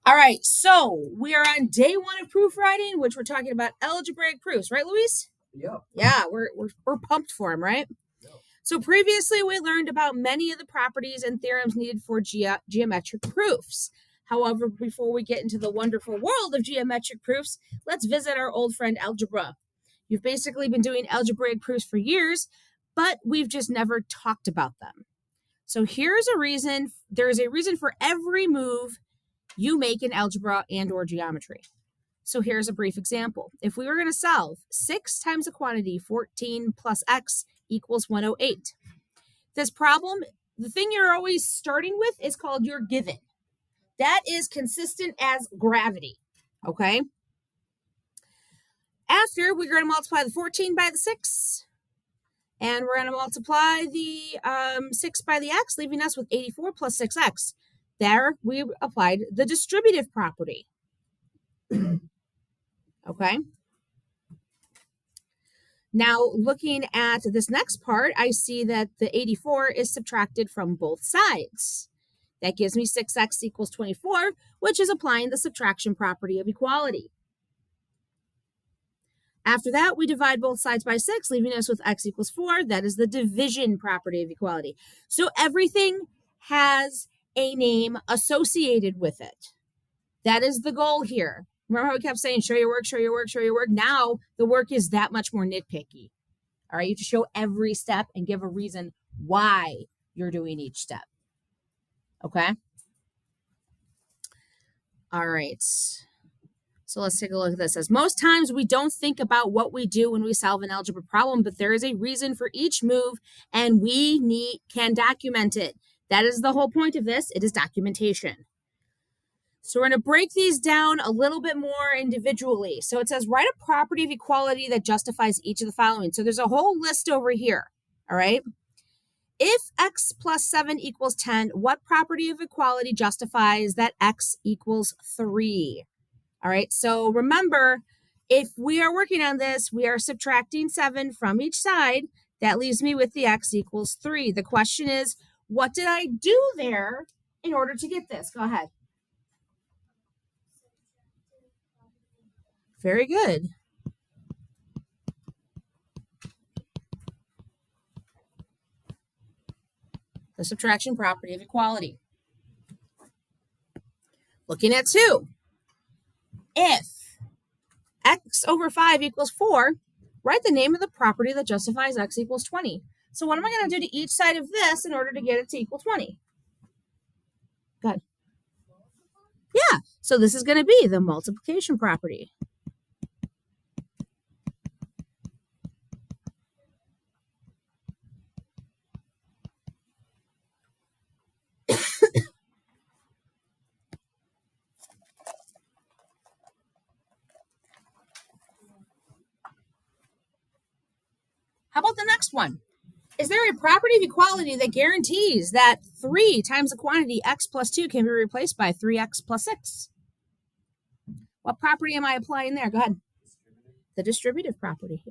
All right, so we are on day 1 of proof writing, which we're talking about algebraic proofs, right, Luis? Yep. Yeah, we're pumped for them, right? Yep. So previously we learned about many of the properties and theorems needed for geometric proofs. However, before we get into the wonderful world of geometric proofs, let's visit our old friend algebra. You've basically been doing algebraic proofs for years, but we've just never talked about them. So here's a reason. There is a reason for every move you make in algebra and or geometry. So here's a brief example. If we were going to solve 6 times the quantity 14 plus x equals 108. This problem, the thing you're always starting with is called your given. That is consistent as gravity, okay? After, we're going to multiply the 14 by the 6, and we're going to multiply the 6 by the x, leaving us with 84 plus 6x. There, we applied the distributive property. Okay. Now, looking at this next part, I see that the 84 is subtracted from both sides. That gives me 6x equals 24, which is applying the subtraction property of equality. After that, we divide both sides by 6, leaving us with x equals 4. That is the division property of equality. So everything has a name associated with it. That is the goal here. Remember how we kept saying, show your work, show your work, show your work? Now the work is that much more nitpicky. All right, you have to show every step and give a reason why you're doing each step. Okay? All right. So let's take a look at this. As most times we don't think about what we do when we solve an algebra problem, but there is a reason for each move, and we can document it. That is the whole point of this. It is documentation. So we're going to break these down a little bit more individually. So it says, write a property of equality that justifies each of the following. So there's a whole list over here, all right? If x plus 7 equals 10, what property of equality justifies that x equals 3? All right, so remember, if we are working on this, we are subtracting 7 from each side. That leaves me with the x equals 3. The question is, what did I do there in order to get this? Go ahead. Very good. The subtraction property of equality. Looking at 2. If x over 5 equals 4, write the name of the property that justifies x equals 20. So what am I going to do to each side of this in order to get it to equal 20? Good. Yeah, so this is going to be the multiplication property. How about the next one? Is there a property of equality that guarantees that 3 times the quantity x plus 2 can be replaced by 3x plus 6? What property am I applying there? Go ahead. The distributive property.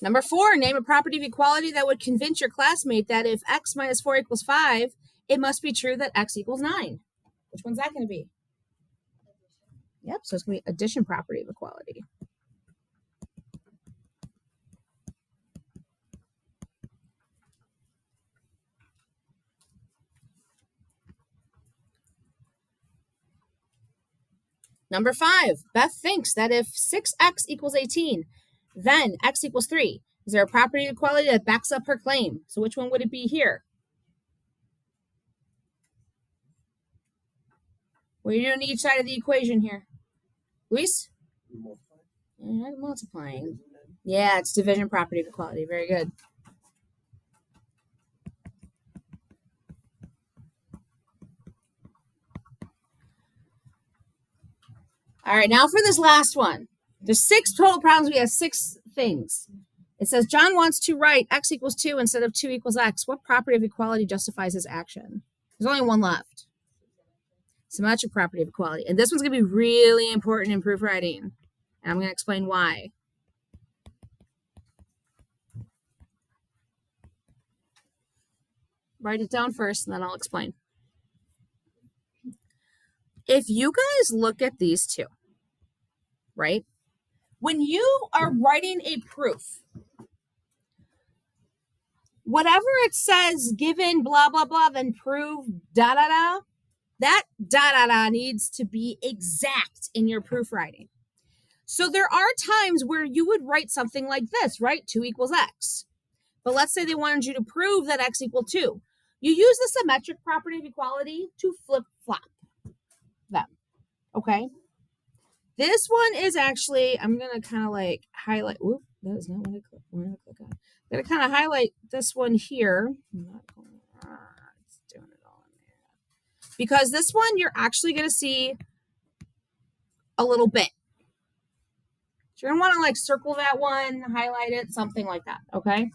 Number 4, name a property of equality that would convince your classmate that if x minus 4 equals 5, it must be true that x equals 9. Which one's that going to be? Yep, so it's going to be addition property of equality. Number 5, Beth thinks that if 6x equals 18, then x equals 3. Is there a property of equality that backs up her claim? So which one would it be here? What are you doing to each side of the equation here? Luis? Multiplying. Yeah, it's division property of equality. Very good. All right, now for this last one. There's 6 total problems. We have 6 things. It says John wants to write x equals 2 instead of 2 equals x. What property of equality justifies his action? There's only one left. Symmetric property of equality. And this one's going to be really important in proofwriting. And I'm going to explain why. Write it down first, and then I'll explain. If you guys look at these two, right? When you are writing a proof, whatever it says, given blah, blah, blah, then prove da, da, da, that da, da, da needs to be exact in your proofwriting. So there are times where you would write something like this, right? 2 equals x. But let's say they wanted you to prove that x equal 2. You use the symmetric property of equality to flip-flop them, okay? This one is actually, I'm going to kind of like highlight, whoop, that is not what I want to click on. I'm going to kind of highlight this one here. It's doing it all in there. Because this one, you're actually going to see a little bit. So you're going to want to like circle that one, highlight it, something like that, okay?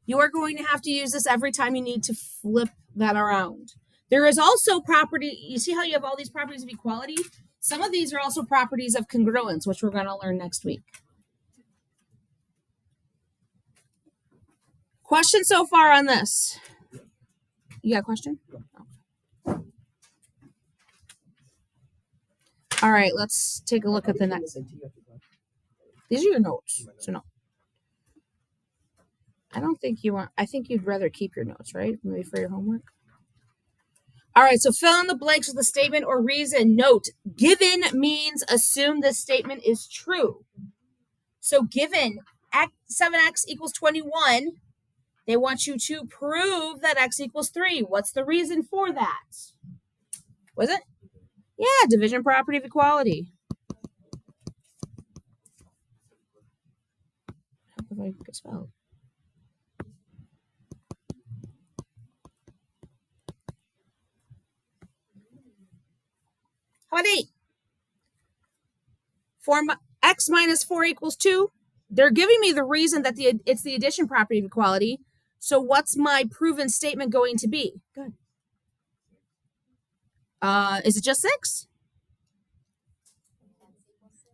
You are going to have to use this every time you need to flip that around. There is also property, you see how you have all these properties of equality? Some of these are also properties of congruence, which we're going to learn next week. Question so far on this? You got a question? All right, let's take a look at the next. These are your notes, so no. I don't think you want, I think you'd rather keep your notes, right? Maybe for your homework. All right, so fill in the blanks with a statement or reason. Note, given means assume this statement is true. So given 7x equals 21, they want you to prove that x equals 3. What's the reason for that? Was it? Yeah, division property of equality. If I could spell. How about 8? X minus 4 equals 2. They're giving me the reason that it's the addition property of equality. So what's my proven statement going to be? Good. Is it just 6?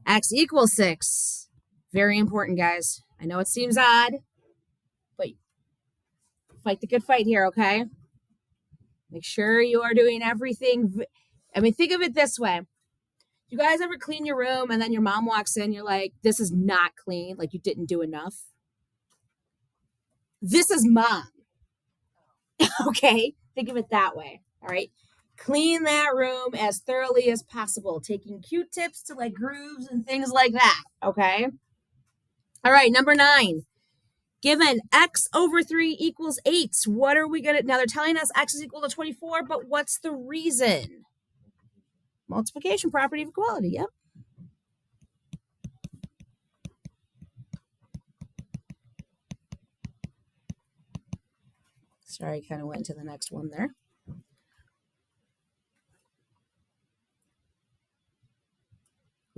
X equals 6. Very important, guys. I know it seems odd, but fight the good fight here, okay? Make sure you are doing everything. I mean, think of it this way. You guys ever clean your room and then your mom walks in, you're like, this is not clean, like you didn't do enough? This is mom. Okay? Think of it that way, all right? Clean that room as thoroughly as possible, taking Q-tips to like grooves and things like that, okay? All right, number 9. Given x over 3 equals 8, what are we going to, now they're telling us x is equal to 24, but what's the reason? Multiplication property of equality, yep. Sorry, kind of went to the next one there.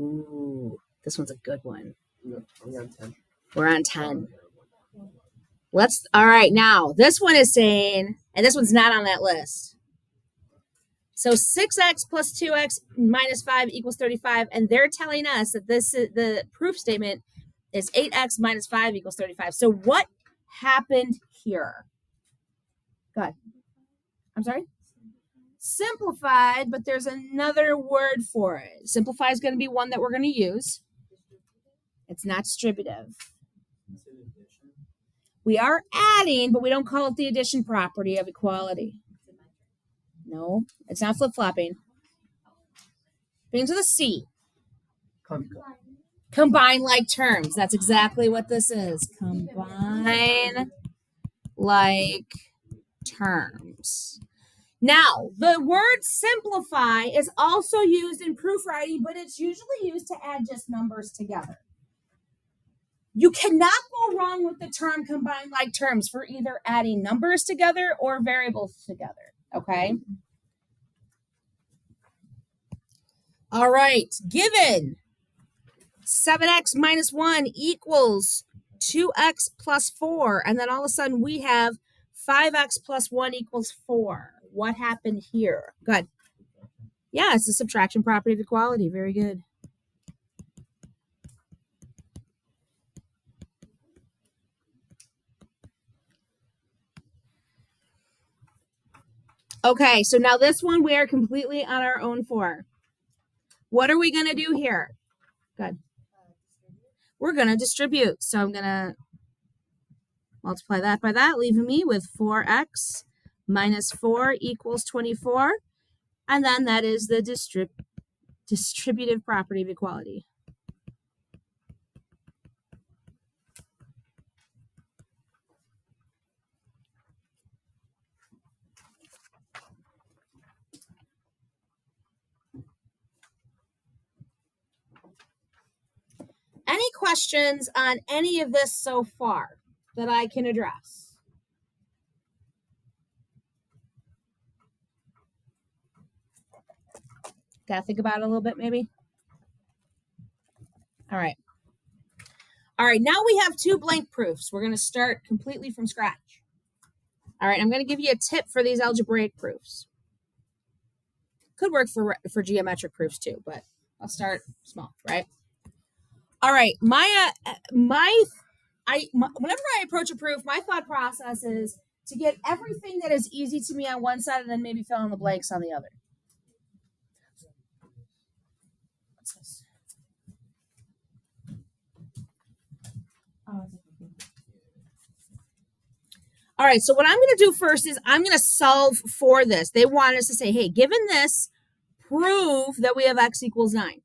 Ooh, this one's a good one. We're on 10. We're on 10. All right, now, this one is saying, and this one's not on that list. So 6x plus 2x minus 5 equals 35, and they're telling us that the proof statement is 8x minus 5 equals 35. So what happened here? Go ahead. I'm sorry? Simplified, but there's another word for it. Simplify is going to be one that we're going to use. It's not distributive. We are adding, but we don't call it the addition property of equality. No, it's not flip-flopping. Begins with a C. Combine like terms. That's exactly what this is. Combine like terms. Now, the word simplify is also used in proofwriting, but it's usually used to add just numbers together. You cannot go wrong with the term combine like terms for either adding numbers together or variables together, okay? All right, given 7x minus 1 equals 2x plus 4, and then all of a sudden we have 5x plus 1 equals 4. What happened here? Good. Yeah, it's the subtraction property of equality. Very good. Okay, so now this one we are completely on our own for. What are we going to do here? Good. We're going to distribute. So I'm going to multiply that by that, leaving me with 4x minus 4 equals 24. And then that is the distributive property of equality. Any questions on any of this so far that I can address? Gotta think about it a little bit, maybe. All right. All right, now we have 2 blank proofs. We're going to start completely from scratch. All right, I'm going to give you a tip for these algebraic proofs. Could work for geometric proofs too, but I'll start small, right? All right, whenever I approach a proof, my thought process is to get everything that is easy to me on one side and then maybe fill in the blanks on the other. What's this? All right, so what I'm going to do first is I'm going to solve for this. They want us to say, hey, given this, prove that we have x equals 9.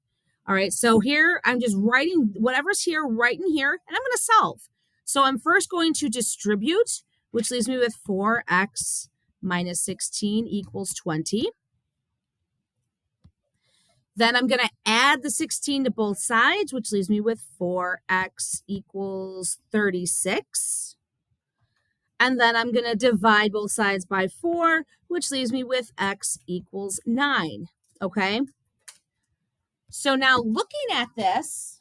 All right, so here I'm just writing whatever's here, right in here, and I'm going to solve. So I'm first going to distribute, which leaves me with 4x minus 16 equals 20. Then I'm going to add the 16 to both sides, which leaves me with 4x equals 36. And then I'm going to divide both sides by 4, which leaves me with x equals 9. Okay? So now looking at this,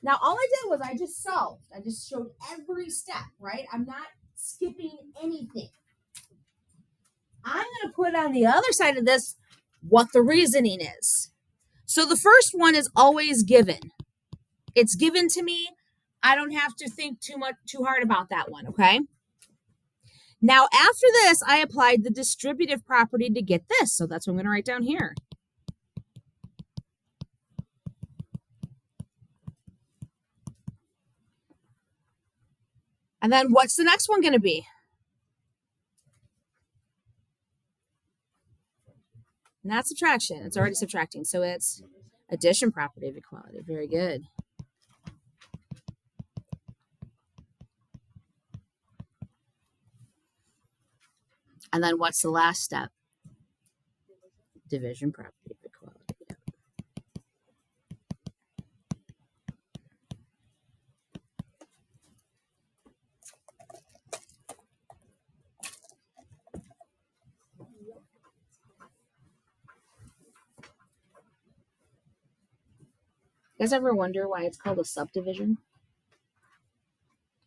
now all I did was I just solved. I just showed every step, right? I'm not skipping anything. I'm going to put on the other side of this what the reasoning is. So the first one is always given. It's given to me. I don't have to think too hard about that one, okay? Now, after this, I applied the distributive property to get this. So that's what I'm going to write down here. And then what's the next one going to be? Not subtraction. It's already subtracting. So it's addition property of equality. Very good. And then what's the last step? Division property of equality. You guys ever wonder why it's called a subdivision?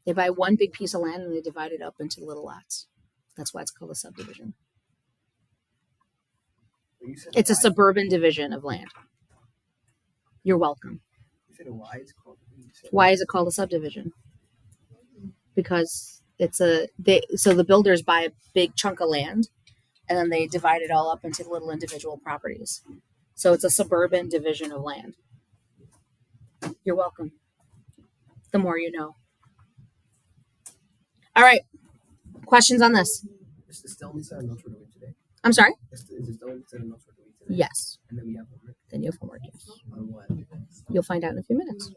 They buy one big piece of land and they divide it up into little lots. That's why it's called a subdivision. It's a suburban division of land. You're welcome. Why is it called a subdivision? Because so the builders buy a big chunk of land and then they divide it all up into little individual properties. So it's a suburban division of land. You're welcome. The more you know. All right. Questions on this? Is this the only set of notes we're doing today? I'm sorry? Is this the only set of notes we're doing today? Yes. And then we have homework? Then you have homework, yes. On what? You'll find out in a few minutes.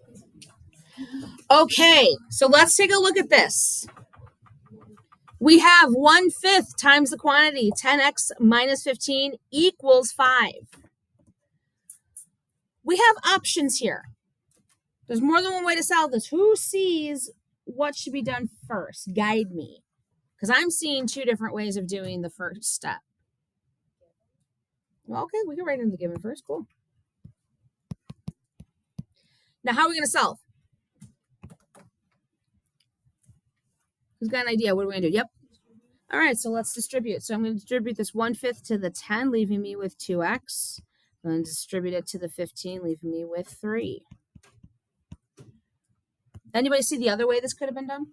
Okay, so let's take a look at this. We have 1/5 times the quantity, 10x minus 15 equals 5. We have options here. There's more than one way to solve this. Who sees what should be done first? Guide me. Because I'm seeing 2 different ways of doing the first step. Well, okay, we can write in the given first. Cool. Now, how are we going to solve? Who's got an idea? What are we going to do? Yep. All right, so let's distribute. So I'm going to distribute this 1/5 to the 10, leaving me with 2x. I'm going to distribute it to the 15, leaving me with 3. Anybody see the other way this could have been done?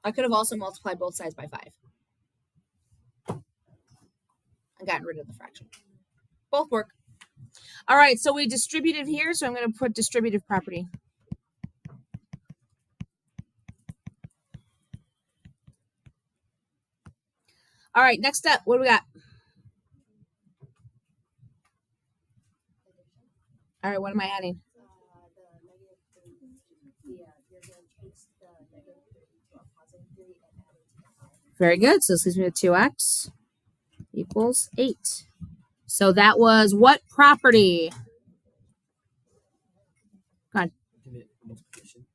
I could have also multiplied both sides by 5 and gotten rid of the fraction. Both work. All right, so we distributed here, so I'm going to put distributive property. All right, next up, what do we got? All right, what am I adding? Very good. So this leaves me with 2x equals 8. So that was what property? Go on. Multiplication.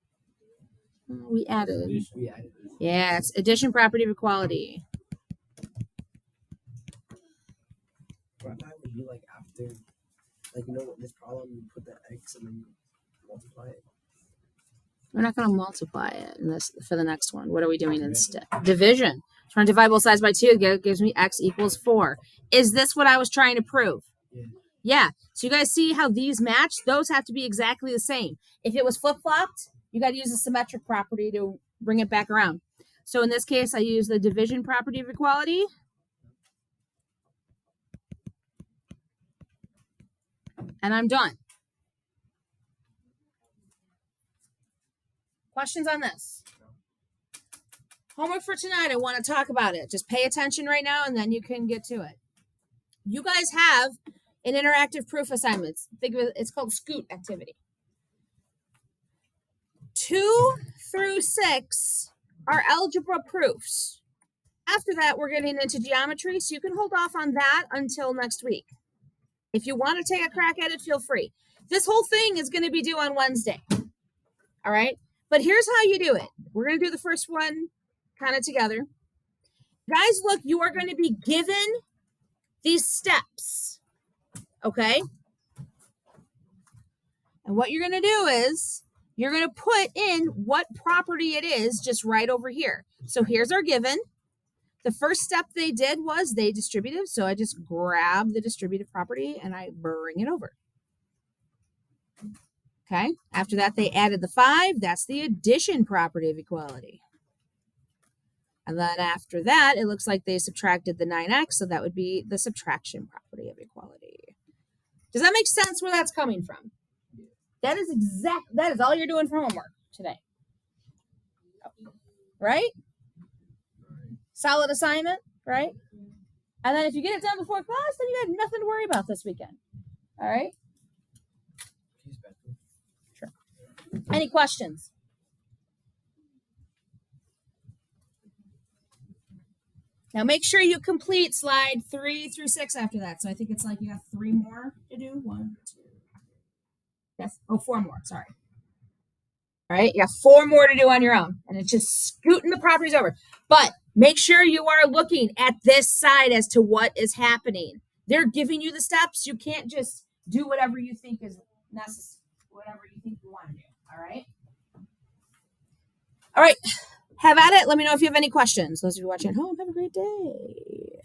We added. We added. Yeah, it's addition property of equality. But I thought it would be like after, like, you know, this problem, you put the x and then you multiply it. We're not going to multiply it in this for the next one. What are we doing instead? Division. Trying to divide both sides by 2 gives me x equals 4. Is this what I was trying to prove? Yeah. Yeah. So you guys see how these match? Those have to be exactly the same. If it was flip-flopped, you got to use a symmetric property to bring it back around. So in this case, I use the division property of equality. And I'm done. Questions on this? Homework for tonight. I want to talk about it. Just pay attention right now, and then you can get to it. You guys have an interactive proof assignment. Think of it, it's called Scoot activity. 2 through 6 are algebra proofs. After that, we're getting into geometry, so you can hold off on that until next week. If you want to take a crack at it, feel free. This whole thing is going to be due on Wednesday. All right? But here's how you do it. We're going to do the first one kind of together. Guys, look, you are going to be given these steps. Okay? And what you're going to do is you're going to put in what property it is just right over here. So here's our given. The first step they did was they distributed. So I just grab the distributive property and I bring it over. Okay. After that, they added the 5. That's the addition property of equality. And then after that, it looks like they subtracted the 9x. So that would be the subtraction property of equality. Does that make sense where that's coming from? That is all you're doing for homework today. Right? Solid assignment, right? And then if you get it done before class, then you have nothing to worry about this weekend. All right? Sure. Any questions? Now make sure you complete slide 3 through 6 after that. So I think it's like you have 3 more to do. 1, 2. Yes. Oh, 4 more. Sorry. All right. You have 4 more to do on your own. And it's just scooting the properties over. But make sure you are looking at this side as to what is happening. They're giving you the steps. You can't just do whatever you think is necessary, whatever you think you want to do. All right. All right. Have at it. Let me know if you have any questions. Those of you watching at home, have a great day.